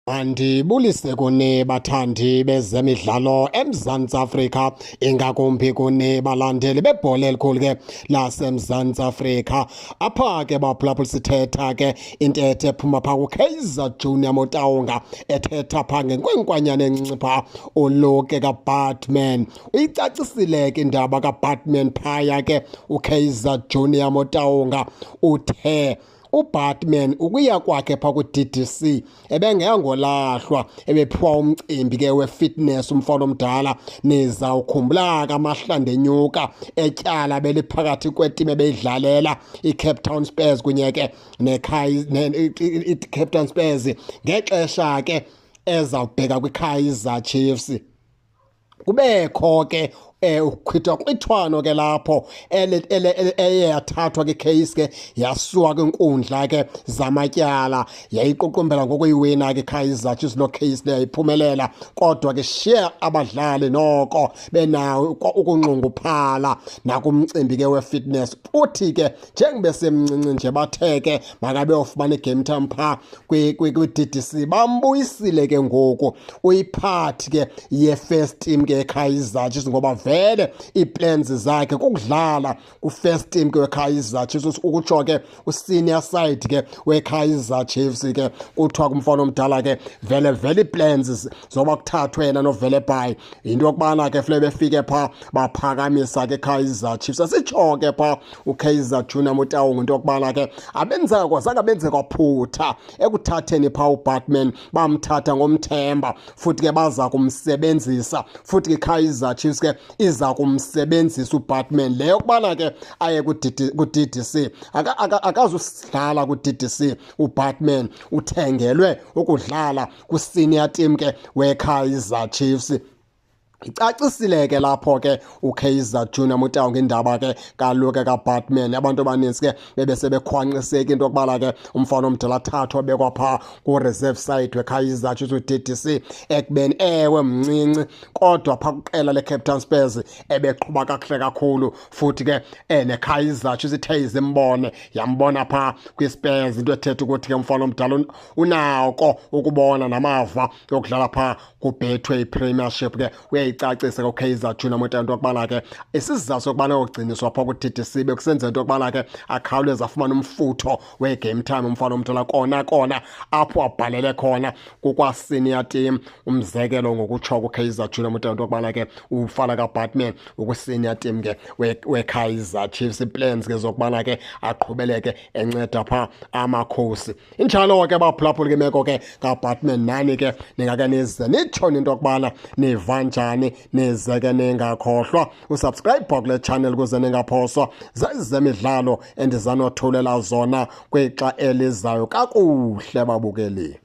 Andibulise kuni bathandi bezemidlalo eMzantsi Afrika, ingakumbi kuni balandeli bebhola elikhulu ke laseMzantsi Afrika. Apha ke baphulaphula sithetha ke intetho ephuma phaa kuKaizer Junior Motaung ethetha phaa ngenkwenkwanyana encinci phaa uLuke kaBatman. Uyicacisile ke indaba kaBatman phaya ke uKaizer Junior Motaung uthe uBatman ukuya kwakhe phaa ku-DDC ebengengolahlwa ebephiwa umcimbi ke we-fitness umfana omdala. Nizawukhumbula ke amahlande enyuka etyala beliphakathi kwetimu ebeyidlalela iCape Town Spurs kunye ke iCape Town Spurs ngexesha ke ezawubheka kwiKaizer Chiefs. Kubekho ke ukhwithwano ke lapho eye yathathwa ke case ke yasuka kwinkundla ke zamatyala yayiququmbela ngokuyiwina ke Kaizer Chiefs. Lo case le yayiphumelela, kodwa ke share abadlali noko benawo ukunxunguphala nakumcimbi ke we-fitness. Uthi ke njengoba semncinci nje bathe ke makabe ofumana igame time phaa kwi-DDC bambuyisile ke ngoku uyiphathi ke ye-first team ke Kaizer Chiefs, ngoba vele iiplans zakhe kukudlala ku-first team ke weKaizer Chiefs. Ukutsho ke u-senior side ke weKaizer Chiefs ke kuthiwa kumfana omdala ke vele iiplans zoba kuthathwe yena novele bhayi yinto yokubana ke funeke befike phaa baphakamisa ke Kaizer Chiefs. Asitsho ke phaa uKaizer Junior Motaung into yokubana ke zange benze kwaphutha ekuthatheni phaa uBatman. Bamthatha ngomthemba futhi ke baza kumsebenzisa, futhi ke Kaizer Chiefs ke iza kumsebenzisa uBatman leyo kubana ke aye ku-DDC. Akazusidlala ku-DDC uBatman, uthengelwe ukudlala ku-senior team ke weKaizer Chiefs. Icacisile ke lapho ke uKaizer Junior Motaung indaba ke kaLuke kaBatman. Abantu abaninzi ke bebesebekhwankqiseka into yokubana ke umfana omdala athathwa bekwa phaa ku-reserve side weKaizer Chiefs u-DDC, ekubeni ewe mncinci kodwa phaa kuqela leCape Town Spurs ebeqhuba kakuhle kakhulu, futhi ke neKaizer Chiefs ithe izimbone yambona phaa kwiSpurs, into ethetha ukuthi ke umfana omdala unako ukubona namava yokudlala phaa kubhethwe iPremiership ke. Uyayicacisa ke uKaizer Junior Motaung into yokubana ke isizathu sokubana uyogciniswa phaa ku-DDC bekusenza into yokubana ke akhawuleze afumane umfutho we-game time umfana omdala kona apho abhalele khona kukwa-senior team. Umzekelo ngokutsho kuKaizer Junior Motaung into yokubana ke ufana kaBatman ukwi-senior team ke weKaizer Chiefs. Iplans ke zokubana ke aqhubeleke enceda phaa amakhosi. Injalo ke baphulaphula ke imeko ke kaBatman. Nani ke ningake nize nitshone into yokubana niva njani, nize ke ningakhohlwa usubscribe kule channel ukuze ningaphoswa zezemidlalo endizanothulela zona kwixa elizayo kakuhle babukeli.